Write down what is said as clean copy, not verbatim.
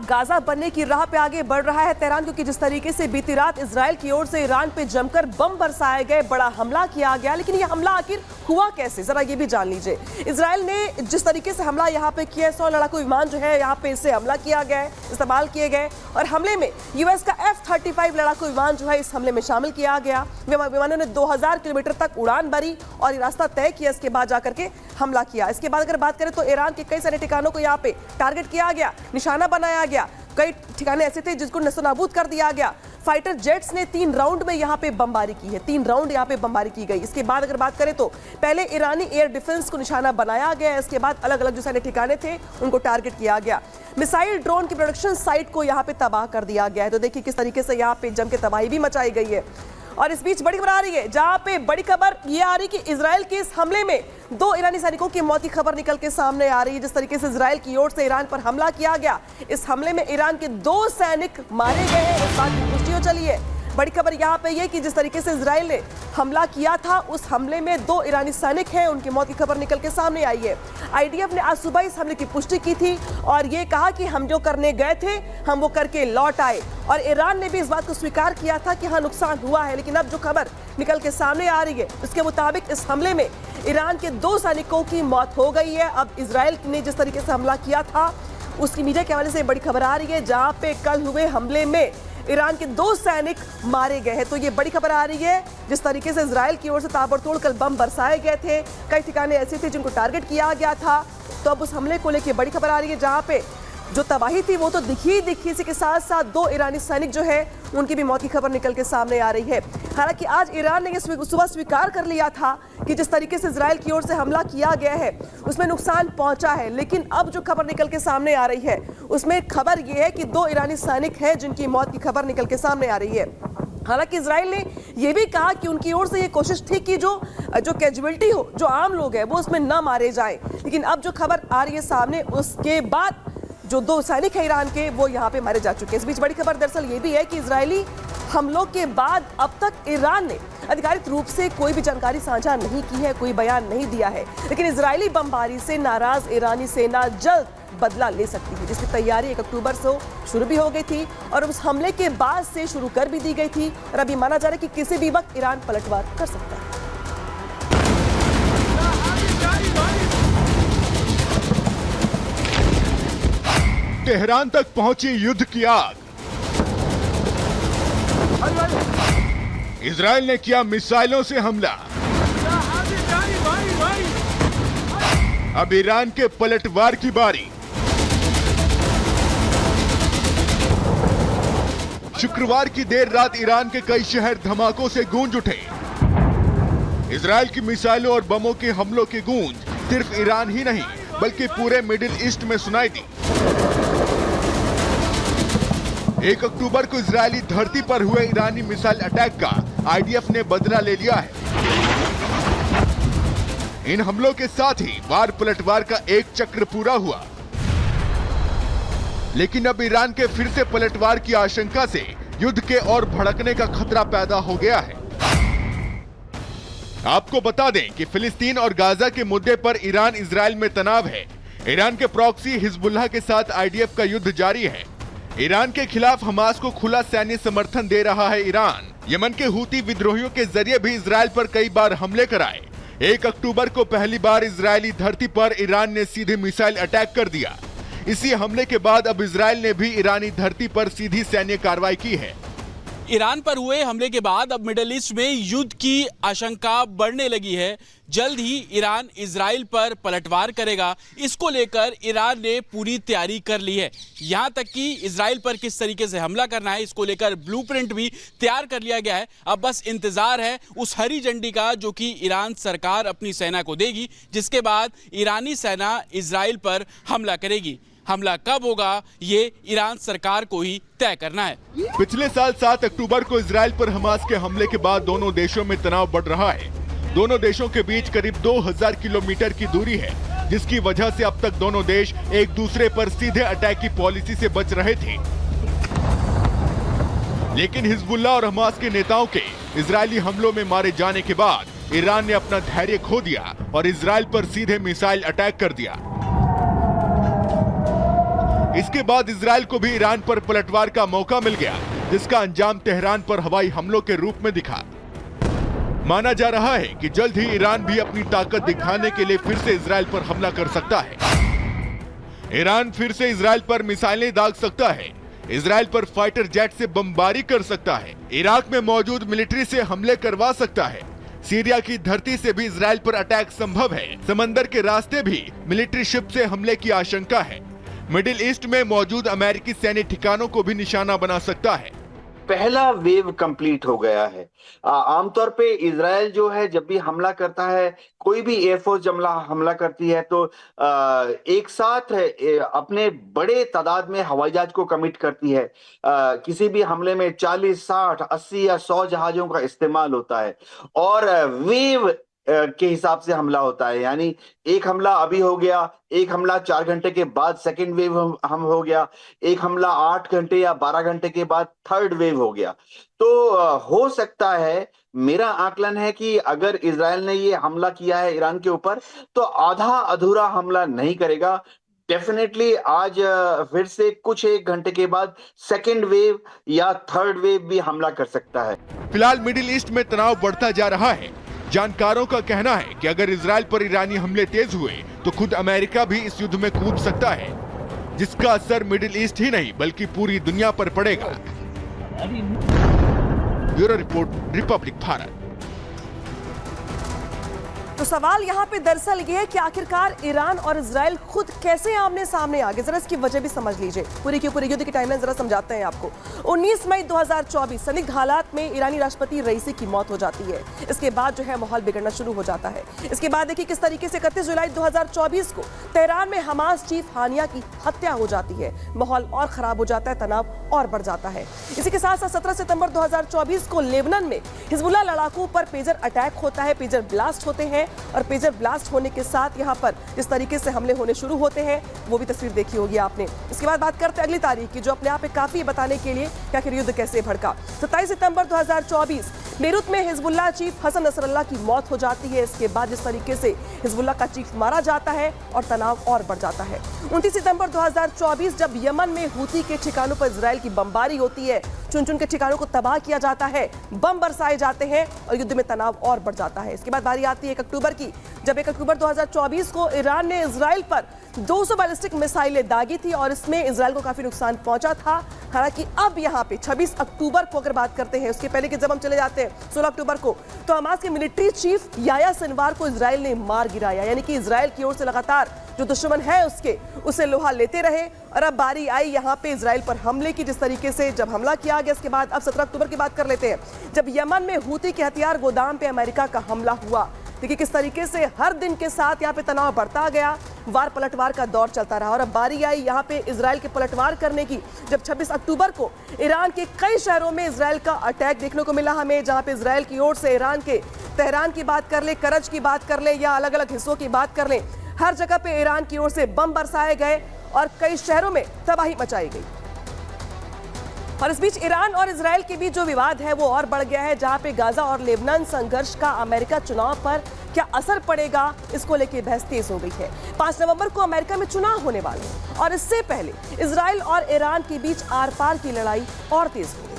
Gaza बनने की राह पे आगे बढ़ रहा है तेहरान, क्योंकि जिस तरीके से बीती रात इजराइल की ओर से ईरान पे जमकर बम बरसाए गए, बड़ा हमला किया गया, लेकिन ये हमला आखिर हुआ कैसे, जरा ये भी जान लीजिए। इजराइल ने जिस तरीके से हमला यहाँ पे किया, 100 लड़ाकू विमान जो है यहाँ पे इससे हमला किया गया है, इस्तेमाल किए गए, और हमले में यूएस का F-35 लड़ाकू विमान जो है इस हमले में शामिल किया गया। विमानों ने 2000 किलोमीटर तक उड़ान भरी और ये रास्ता तय किया, इसके बाद जाकर के हमला किया। इसके बाद अगर बात करें तो ईरान के कई सारे ठिकानों को यहाँ पे टारगेट किया गया, निशाना बनाया गया। कई ठिकाने ऐसे थे जिसको नस्तनाबूद कर दिया गया। फाइटर जेट्स ने 3 राउंड में यहाँ पे बमबारी की है, 3 राउंड यहाँ पे बमबारी की गई। इसके बाद अगर बात करें तो पहले ईरानी एयर डिफेंस को निशाना बनाया गया, इसके बाद अलग अलग जो सारे ठिकाने थे उनको टारगेट किया गया। मिसाइल ड्रोन की प्रोडक्शन साइट को यहाँ पे तबाह कर दिया गया है। तो देखिए किस तरीके से यहाँ पे जम के तबाही भी मचाई गई है। और इस बीच बड़ी खबर आ रही है, जहां पे बड़ी खबर ये आ रही कि इजराइल के इस हमले में 2 ईरानी सैनिकों की मौत की खबर निकल के सामने आ रही है। जिस तरीके से इजराइल की ओर से ईरान पर हमला किया गया, इस हमले में ईरान के 2 सैनिक मारे गए हैं, इस बात की पुष्टि हो चली है। बड़ी खबर यहाँ पे ये कि जिस तरीके से इजराइल ने हमला किया था, उस हमले में 2 ईरानी सैनिक हैं, उनकी मौत की खबर निकल के सामने आई है। आईडीएफ ने आज सुबह इस हमले की पुष्टि की थी और ये कहा कि हम जो करने गए थे हम वो करके लौट आए, और ईरान ने भी इस बात को स्वीकार किया था कि हाँ नुकसान हुआ है। लेकिन अब जो खबर निकल के सामने आ रही है उसके मुताबिक इस हमले में ईरान के 2 सैनिकों की मौत हो गई है। अब इजराइल ने जिस तरीके से हमला किया था उसकी मीडिया के हवाले से बड़ी खबर आ रही है, जहां पे कल हुए हमले में ईरान के 2 सैनिक मारे गए हैं। तो ये बड़ी खबर आ रही है, जिस तरीके से इजराइल की ओर से ताबड़तोड़ कल बम बरसाए गए थे, कई ठिकाने ऐसे थे जिनको टारगेट किया गया था। तो अब उस हमले को लेकर बड़ी खबर आ रही है, जहां पे जो तबाही थी वो तो दिखी ही दिखी, इसी के साथ साथ 2 ईरानी सैनिक जो है उनकी भी मौत की खबर निकल के सामने आ रही है। हालांकि आज ईरान ने सुबह स्वीकार कर लिया था कि जिस तरीके से इजराइल की ओर से हमला किया गया है उसमें नुकसान पहुंचा है, लेकिन अब जो खबर निकल के सामने आ रही है उसमें खबर यह है कि 2 ईरानी सैनिक हैं जिनकी मौत की खबर निकल के सामने आ रही है। हालांकि इजराइल ने यह भी कहा कि उनकी ओर से ये कोशिश थी कि जो कैजुअलिटी हो, जो आम लोग हैं वो उसमें न मारे जाएं, लेकिन अब जो खबर आ रही है सामने उसके बाद जो 2 सैनिक हैं ईरान के वो यहाँ पे मारे जा चुके हैं। इस बीच बड़ी खबर दरअसल ये भी है कि इजरायली हमलों के बाद अब तक ईरान ने आधिकारिक रूप से कोई भी जानकारी साझा नहीं की है, कोई बयान नहीं दिया है, लेकिन इजरायली बमबारी से नाराज ईरानी सेना जल्द बदला ले सकती है, जिसकी तैयारी 1 अक्टूबर से शुरू भी हो गई थी और उस हमले के बाद से शुरू कर भी दी गई थी, और अभी माना जा रहा है कि किसी भी वक्त ईरान पलटवार कर सकता है। तेहरान तक पहुंची युद्ध की आग, इजराइल ने किया मिसाइलों से हमला, अब ईरान के पलटवार की बारी। शुक्रवार की देर रात ईरान के कई शहर धमाकों से गूंज उठे। इजराइल की मिसाइलों और बमों के हमलों की गूंज सिर्फ ईरान ही नहीं बल्कि पूरे मिडिल ईस्ट में सुनाई दी। 1 अक्टूबर को इजरायली धरती पर हुए ईरानी मिसाइल अटैक का आईडीएफ ने बदला ले लिया है। इन हमलों के साथ ही वार पलटवार का एक चक्र पूरा हुआ, लेकिन अब ईरान के फिर से पलटवार की आशंका से युद्ध के और भड़कने का खतरा पैदा हो गया है। आपको बता दें कि फिलिस्तीन और गाजा के मुद्दे पर ईरान इजराइल में तनाव है। ईरान के प्रॉक्सी हिजबुल्लाह के साथ आईडीएफ का युद्ध जारी है। ईरान के खिलाफ हमास को खुला सैन्य समर्थन दे रहा है ईरान। यमन के हूती विद्रोहियों के जरिए भी इजराइल पर कई बार हमले कराए। 1 अक्टूबर को पहली बार इजरायली धरती पर ईरान ने सीधे मिसाइल अटैक कर दिया। इसी हमले के बाद अब इजराइल ने भी ईरानी धरती पर सीधी सैन्य कार्रवाई की है। ईरान पर हुए हमले के बाद अब मिडिल ईस्ट में युद्ध की आशंका बढ़ने लगी है। जल्द ही ईरान इजराइल पर पलटवार करेगा, इसको लेकर ईरान ने पूरी तैयारी कर ली है। यहां तक कि इजराइल पर किस तरीके से हमला करना है इसको लेकर ब्लूप्रिंट भी तैयार कर लिया गया है। अब बस इंतजार है उस हरी झंडी का जो कि ईरान सरकार अपनी सेना को देगी, जिसके बाद ईरानी सेना इजराइल पर हमला करेगी। हमला कब होगा ये ईरान सरकार को ही तय करना है। पिछले साल 7 अक्टूबर को इजराइल पर हमास के हमले के बाद दोनों देशों में तनाव बढ़ रहा है। दोनों देशों के बीच करीब 2000 किलोमीटर की दूरी है, जिसकी वजह से अब तक दोनों देश एक दूसरे पर सीधे अटैक की पॉलिसी से बच रहे थे। लेकिन हिजबुल्लाह और हमास के नेताओं के इजरायली हमलों में मारे जाने के बाद ईरान ने अपना धैर्य खो दिया और इजराइल पर सीधे मिसाइल अटैक कर दिया। इसके बाद इजराइल को भी ईरान पर पलटवार का मौका मिल गया, जिसका अंजाम तेहरान पर हवाई हमलों के रूप में दिखा। माना जा रहा है कि जल्द ही ईरान भी अपनी ताकत दिखाने के लिए फिर से इजराइल पर हमला कर सकता है। ईरान फिर से इजराइल पर मिसाइलें दाग सकता है, इजराइल पर फाइटर जेट से बमबारी कर सकता है, इराक में मौजूद मिलिट्री से हमले करवा सकता है, सीरिया की धरती से भी इजराइल पर अटैक संभव है, समंदर के रास्ते भी मिलिट्री शिप से हमले की आशंका है, मिडिल ईस्ट में मौजूद अमेरिकी सैन्य ठिकानों को भी निशाना बना सकता है। पहला वेव कंप्लीट हो गया है। आमतौर पे इजराइल जो है जब भी हमला करता है, कोई भी एयरफोर्स हमला करती है तो एक साथ अपने बड़े तादाद में हवाई जहाज को कमिट करती है। किसी भी हमले में 40, 60, 80 या 100 जहाजों का इस्तेमाल होता है और वेव के हिसाब से हमला होता है। यानी एक हमला अभी हो गया, एक हमला 4 घंटे के बाद सेकेंड वेव हम हो गया, एक हमला 8 घंटे या 12 घंटे के बाद थर्ड वेव हो गया। तो हो सकता है, मेरा आकलन है कि अगर इजराइल ने ये हमला किया है ईरान के ऊपर तो आधा अधूरा हमला नहीं करेगा। डेफिनेटली आज फिर से कुछ एक घंटे के बाद सेकेंड वेव या थर्ड वेव भी हमला कर सकता है। फिलहाल मिडिल ईस्ट में तनाव बढ़ता जा रहा है। जानकारों का कहना है कि अगर इजराइल पर ईरानी हमले तेज हुए तो खुद अमेरिका भी इस युद्ध में कूद सकता है, जिसका असर मिडिल ईस्ट ही नहीं बल्कि पूरी दुनिया पर पड़ेगा। Bureau report, Republic Bharat. तो सवाल यहाँ पे दरअसल ये है कि आखिरकार ईरान और इजराइल खुद कैसे आमने सामने आ गए, जरा इसकी वजह भी समझ लीजिए। पूरी की पूरी युद्ध की टाइमलाइन जरा समझाते हैं आपको। 19 मई 2024 संदिग्ध हालात में ईरानी राष्ट्रपति रईसी की मौत हो जाती है। इसके बाद जो है माहौल बिगड़ना शुरू हो जाता है। इसके बाद देखिए किस तरीके से 31 जुलाई 2024 को तेहरान में हमास चीफ हानिया की हत्या हो जाती है। माहौल और खराब हो जाता है, तनाव और बढ़ जाता है। इसी के साथ साथ 17 सितंबर 2024 को लेबनान में हिजबुल्लाह लड़ाकों पर पेजर अटैक होता है, पेजर ब्लास्ट होते हैं और पेजर ब्लास्ट होने के साथ यहां पर जिस तरीके से हमले होने शुरू होते हैं वो भी तस्वीर देखी होगी आपने। इसके बाद बात करते हैं अगली तारीख की, जो अपने आप में काफी बताने के लिए कि आखिर युद्ध कैसे भड़का। 27 सितंबर 2024 बेरूत में हिजबुल्लाह चीफ हसन नसरल्लाह की मौत हो जाती है। इसके बाद जिस तरीके से हिजबुल्लाह का चीफ मारा जाता है और तनाव और बढ़ जाता है। 29 सितंबर 2024 जब यमन में हूती के ठिकानों पर इजराइल की बमबारी होती है, चुन चुन के ठिकानों को तबाह किया जाता है, बम बरसाए जाते हैं और युद्ध में तनाव और बढ़ जाता है। इसके बाद बारी आती है 1 अक्टूबर की, जब 1 अक्टूबर 2024 को ईरान ने इजराइल पर 200 बैलिस्टिक मिसाइलें दागी थी और इसमें इजराइल को काफी नुकसान पहुंचा था। हालांकि अब यहाँ पे 26 अक्टूबर को अगर बात करते हैं, उसके पहले कि जब हम चले जाते हैं 16 अक्टूबर को, तो हमास के मिलिट्री चीफ याह्या सिनवार को इजराइल ने मार गिराया। यानी कि इजराइल की ओर से लगातार जो दुश्मन है उसे लोहा लेते रहे और अब बारी आई यहाँ पे इजराइल पर हमले की। जिस तरीके से जब हमला किया गया, इसके बाद अब 17 अक्टूबर की बात कर लेते हैं, जब यमन में हूती के हथियार गोदाम पे अमेरिका का हमला हुआ। देखिए किस तरीके से हर दिन के साथ यहाँ पे तनाव बढ़ता गया, वार पलटवार का दौर चलता रहा और अब बारी आई यहाँ पे इजराइल के पलटवार करने की, जब 26 अक्टूबर को ईरान के कई शहरों में इजराइल का अटैक देखने को मिला हमें, जहाँ पे इजराइल की ओर से ईरान के तेहरान की बात कर ले, करज की बात कर ले या अलग अलग हिस्सों की बात कर ले, हर जगह पे ईरान की ओर से बम बरसाए गए और कई शहरों में तबाही मचाई गई। और इस बीच ईरान और इजराइल के बीच जो विवाद है वो और बढ़ गया है, जहां पे गाजा और लेबनान संघर्ष का अमेरिका चुनाव पर क्या असर पड़ेगा, इसको लेकर बहस तेज हो गई है। 5 नवंबर को अमेरिका में चुनाव होने वाले हैं और इससे पहले इजराइल और ईरान के बीच आर पार की लड़ाई और तेज हो गई।